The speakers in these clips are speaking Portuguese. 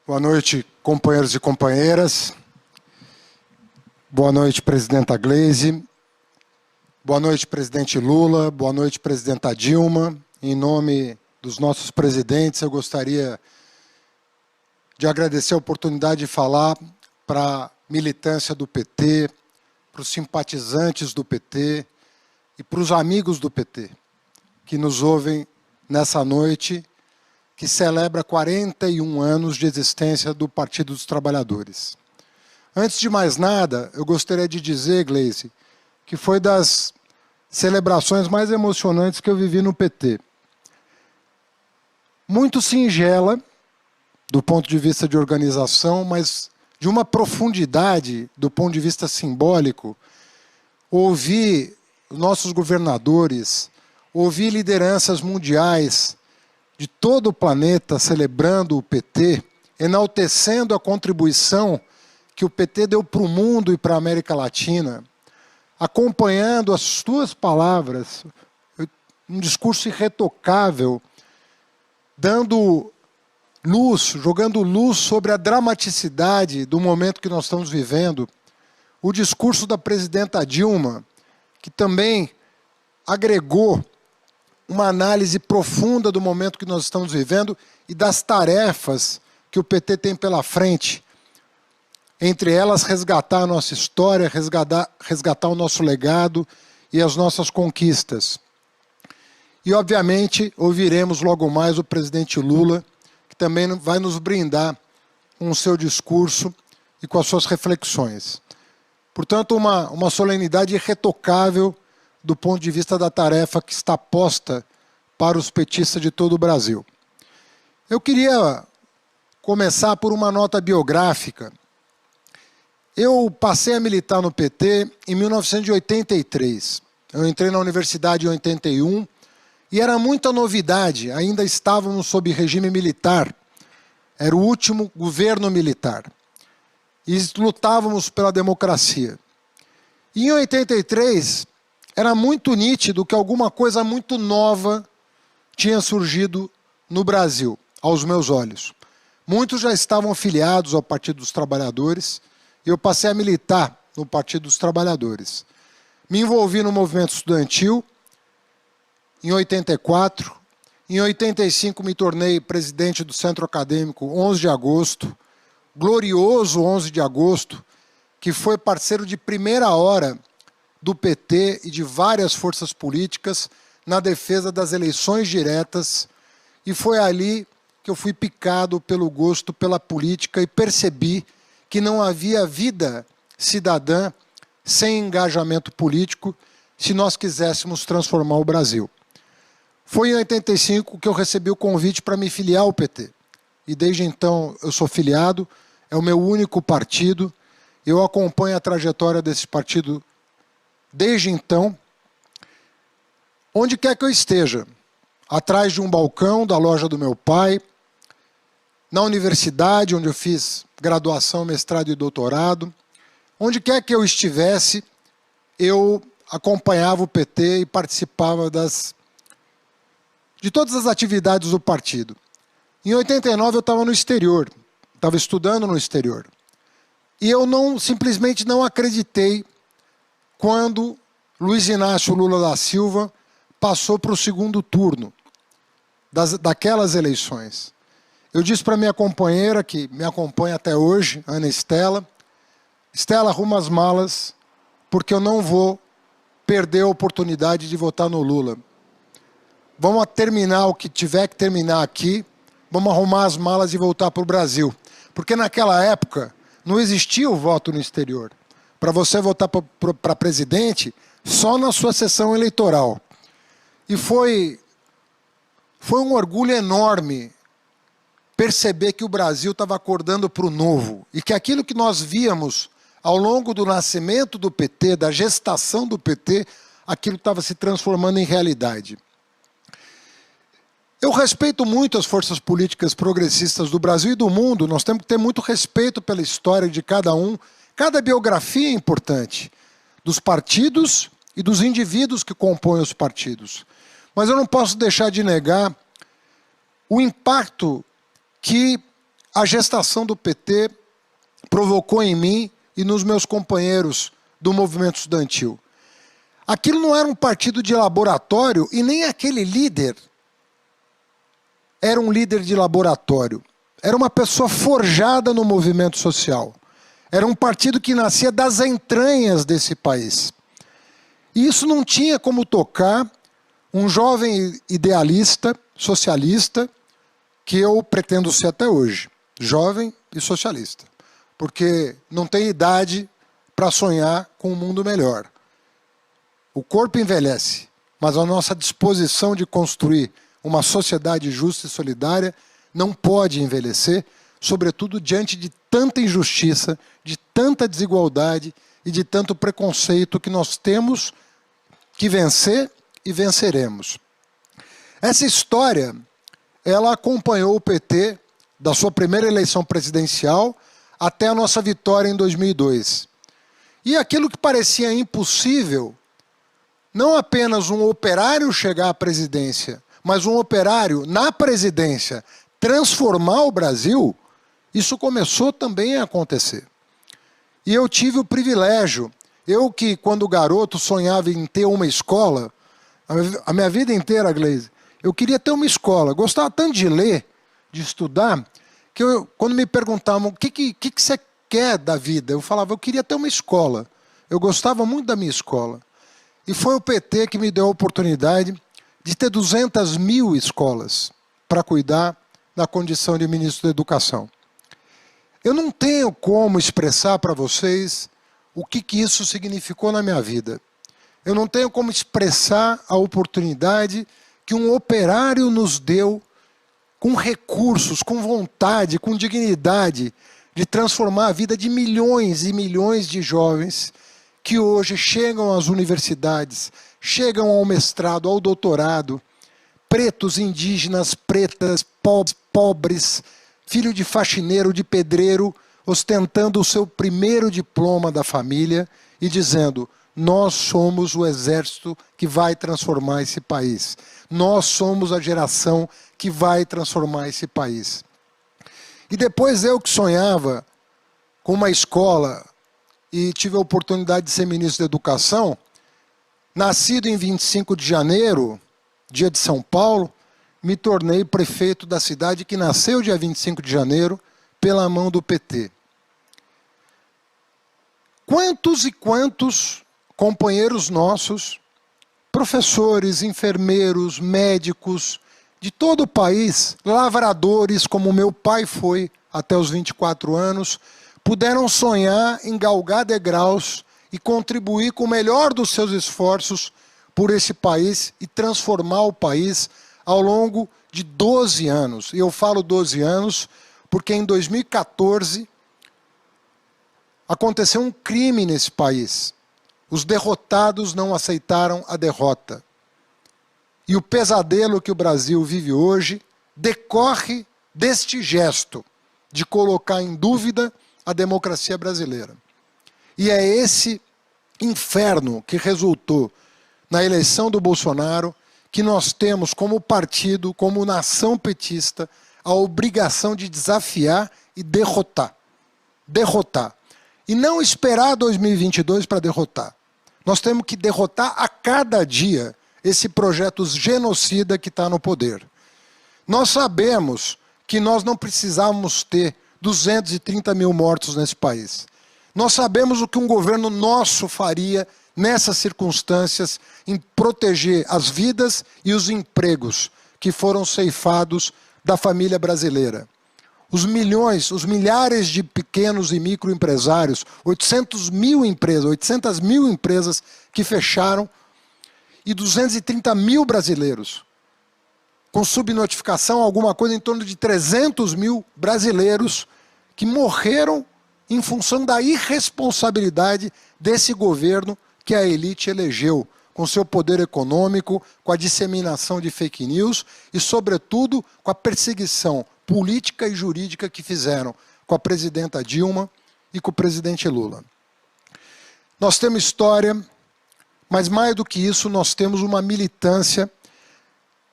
Boa noite, companheiros e companheiras. Boa noite, presidenta Gleisi. Boa noite, presidente Lula. Boa noite, presidenta Dilma. Em nome dos nossos presidentes, eu gostaria de agradecer a oportunidade de falar para a militância do PT, para os simpatizantes do PT e para os amigos do PT, que nos ouvem nessa noite, que celebra 41 anos de existência do Partido dos Trabalhadores. Antes de mais nada, eu gostaria de dizer, Gleisi, que foi das celebrações mais emocionantes que eu vivi no PT. Muito singela, do ponto de vista de organização, mas de uma profundidade, do ponto de vista simbólico, ouvir nossos governadores, ouvir lideranças mundiais de todo o planeta celebrando o PT, enaltecendo a contribuição que o PT deu para o mundo e para a América Latina, acompanhando as suas palavras, um discurso irretocável, dando luz, jogando luz sobre a dramaticidade do momento que nós estamos vivendo, o discurso da presidenta Dilma, que também agregou uma análise profunda do momento que nós estamos vivendo e das tarefas que o PT tem pela frente. Entre elas, resgatar a nossa história, resgatar o nosso legado e as nossas conquistas. E, obviamente, ouviremos logo mais o presidente Lula, que também vai nos brindar com o seu discurso e com as suas reflexões. Portanto, uma solenidade irretocável do ponto de vista da tarefa que está posta para os petistas de todo o Brasil. Eu queria começar por uma nota biográfica. Eu passei a militar no PT em 1983. Eu entrei na universidade em 81 e era muita novidade, ainda estávamos sob regime militar. Era o último governo militar. E lutávamos pela democracia. E em 83, era muito nítido que alguma coisa muito nova tinha surgido no Brasil, aos meus olhos. Muitos já estavam filiados ao Partido dos Trabalhadores e eu passei a militar no Partido dos Trabalhadores. Me envolvi no movimento estudantil em 84. Em 85 me tornei presidente do Centro Acadêmico 11 de agosto, glorioso 11 de agosto, que foi parceiro de primeira hora do PT e de várias forças políticas na defesa das eleições diretas, e foi ali que eu fui picado pelo gosto pela política e percebi que não havia vida cidadã sem engajamento político se nós quiséssemos transformar o Brasil. Foi em 85 que eu recebi o convite para me filiar ao PT, e desde então eu sou filiado, é o meu único partido, eu acompanho a trajetória desse partido desde então, onde quer que eu esteja, atrás de um balcão da loja do meu pai, na universidade, onde eu fiz graduação, mestrado e doutorado, onde quer que eu estivesse, eu acompanhava o PT e participava de todas as atividades do partido. Em 89 eu estava no exterior, estava estudando no exterior. E eu simplesmente não acreditei quando Luiz Inácio Lula da Silva passou para o segundo turno daquelas eleições. Eu disse para minha companheira, que me acompanha até hoje, Ana Estela, Estela, arruma as malas, porque eu não vou perder a oportunidade de votar no Lula. Vamos terminar o que tiver que terminar aqui, vamos arrumar as malas e voltar para o Brasil. Porque naquela época não existia o voto no exterior. Para você votar para presidente, só na sua sessão eleitoral. E foi um orgulho enorme perceber que o Brasil estava acordando para o novo. E que aquilo que nós víamos ao longo do nascimento do PT, da gestação do PT, aquilo estava se transformando em realidade. Eu respeito muito as forças políticas progressistas do Brasil e do mundo. Nós temos que ter muito respeito pela história de cada um. Cada biografia é importante, dos partidos e dos indivíduos que compõem os partidos. Mas eu não posso deixar de negar o impacto que a gestação do PT provocou em mim e nos meus companheiros do movimento estudantil. Aquilo não era um partido de laboratório e nem aquele líder era um líder de laboratório. Era uma pessoa forjada no movimento social. Era um partido que nascia das entranhas desse país. E isso não tinha como tocar um jovem idealista, socialista, que eu pretendo ser até hoje. Jovem e socialista. Porque não tem idade para sonhar com um mundo melhor. O corpo envelhece, mas a nossa disposição de construir uma sociedade justa e solidária não pode envelhecer, sobretudo diante de tanta injustiça, de tanta desigualdade e de tanto preconceito que nós temos que vencer e venceremos. Essa história, ela acompanhou o PT da sua primeira eleição presidencial até a nossa vitória em 2002. E aquilo que parecia impossível, não apenas um operário chegar à presidência, mas um operário na presidência transformar o Brasil, isso começou também a acontecer. E eu tive o privilégio, eu que quando garoto sonhava em ter uma escola, a minha vida inteira, Gleise, eu queria ter uma escola, gostava tanto de ler, de estudar, que quando me perguntavam o que você quer da vida, eu falava, eu queria ter uma escola. Eu gostava muito da minha escola. E foi o PT que me deu a oportunidade de ter 200 mil escolas para cuidar da condição de ministro da Educação. Eu não tenho como expressar para vocês o que isso significou na minha vida. Eu não tenho como expressar a oportunidade que um operário nos deu com recursos, com vontade, com dignidade, de transformar a vida de milhões e milhões de jovens que hoje chegam às universidades, chegam ao mestrado, ao doutorado, pretos, indígenas, pretas, pobres, filho de faxineiro, de pedreiro, ostentando o seu primeiro diploma da família e dizendo, nós somos o exército que vai transformar esse país. Nós somos a geração que vai transformar esse país. E depois eu que sonhava com uma escola e tive a oportunidade de ser ministro da Educação, nascido em 25 de janeiro, dia de São Paulo, me tornei prefeito da cidade que nasceu dia 25 de janeiro, pela mão do PT. Quantos e quantos companheiros nossos, professores, enfermeiros, médicos, de todo o país, lavradores, como meu pai foi até os 24 anos, puderam sonhar em galgar degraus e contribuir com o melhor dos seus esforços por esse país e transformar o país ao longo de 12 anos. E eu falo 12 anos porque em 2014 aconteceu um crime nesse país. Os derrotados não aceitaram a derrota. E o pesadelo que o Brasil vive hoje decorre deste gesto de colocar em dúvida a democracia brasileira. E é esse inferno que resultou na eleição do Bolsonaro que nós temos como partido, como nação petista, a obrigação de desafiar e derrotar. Derrotar. E não esperar 2022 para derrotar. Nós temos que derrotar a cada dia esse projeto genocida que está no poder. Nós sabemos que nós não precisávamos ter 230 mil mortos nesse país. Nós sabemos o que um governo nosso faria nessas circunstâncias em proteger as vidas e os empregos que foram ceifados da família brasileira. Os milhões, os milhares de pequenos e microempresários, 800 mil empresas que fecharam e 230 mil brasileiros. Com subnotificação, alguma coisa em torno de 300 mil brasileiros que morreram em função da irresponsabilidade desse governo que a elite elegeu, com seu poder econômico, com a disseminação de fake news e, sobretudo, com a perseguição política e jurídica que fizeram com a presidenta Dilma e com o presidente Lula. Nós temos história, mas mais do que isso, nós temos uma militância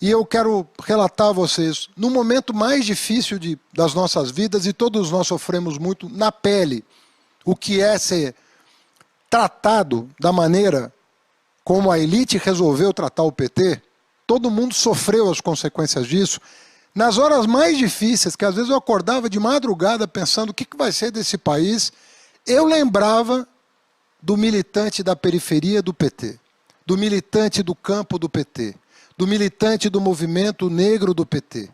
E eu quero relatar a vocês, no momento mais difícil das nossas vidas, e todos nós sofremos muito na pele, o que é ser tratado da maneira como a elite resolveu tratar o PT, todo mundo sofreu as consequências disso. Nas horas mais difíceis, que às vezes eu acordava de madrugada pensando o que vai ser desse país, eu lembrava do militante da periferia do PT, do militante do campo do PT, do militante do movimento negro do PT,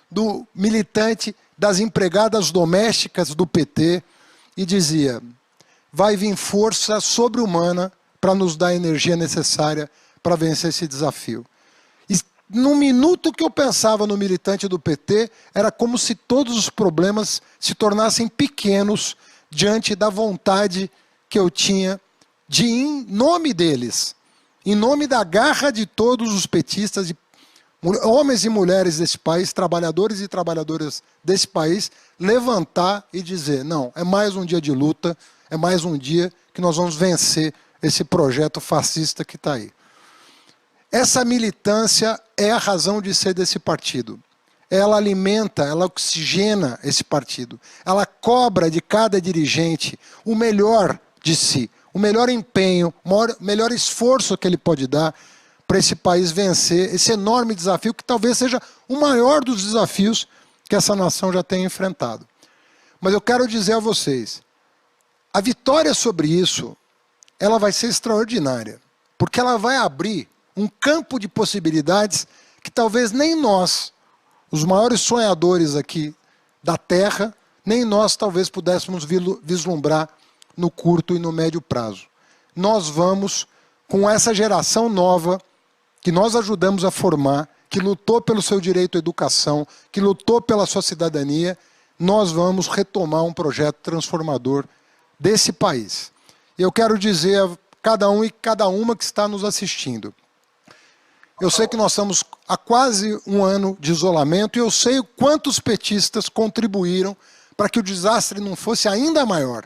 do militante das empregadas domésticas do PT, e dizia: vai vir força sobre-humana para nos dar a energia necessária para vencer esse desafio. E no minuto que eu pensava no militante do PT, era como se todos os problemas se tornassem pequenos diante da vontade que eu tinha de, em nome deles, em nome da garra de todos os petistas, de homens e mulheres desse país, trabalhadores e trabalhadoras desse país, levantar e dizer: não, é mais um dia de luta, é mais um dia que nós vamos vencer esse projeto fascista que está aí. Essa militância é a razão de ser desse partido. Ela alimenta, ela oxigena esse partido. Ela cobra de cada dirigente o melhor de si, o melhor empenho, o melhor esforço que ele pode dar para esse país vencer esse enorme desafio, que talvez seja o maior dos desafios que essa nação já tenha enfrentado. Mas eu quero dizer a vocês, a vitória sobre isso, ela vai ser extraordinária, porque ela vai abrir um campo de possibilidades que talvez nem nós, os maiores sonhadores aqui da Terra, nem nós talvez pudéssemos vislumbrar no curto e no médio prazo. Nós vamos, com essa geração nova, que nós ajudamos a formar, que lutou pelo seu direito à educação, que lutou pela sua cidadania, nós vamos retomar um projeto transformador desse país. Eu quero dizer a cada um e cada uma que está nos assistindo: eu sei que nós estamos há quase um ano de isolamento e eu sei quantos petistas contribuíram para que o desastre não fosse ainda maior,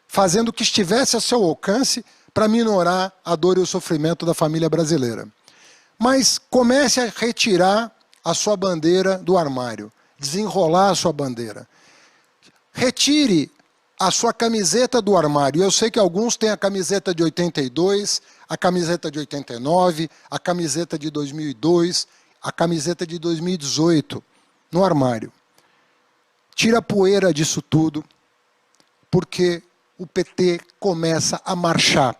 fazendo o que estivesse a seu alcance para minorar a dor e o sofrimento da família brasileira. Mas comece a retirar a sua bandeira do armário, desenrolar a sua bandeira. Retire a sua camiseta do armário. Eu sei que alguns têm a camiseta de 82, a camiseta de 89, a camiseta de 2002, a camiseta de 2018 no armário. Tira a poeira disso tudo, porque o PT começa a marchar.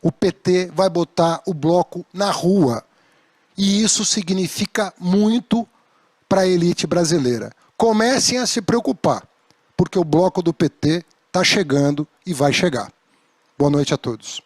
O PT vai botar o bloco na rua. E isso significa muito para a elite brasileira. Comecem a se preocupar, porque o bloco do PT está chegando e vai chegar. Boa noite a todos.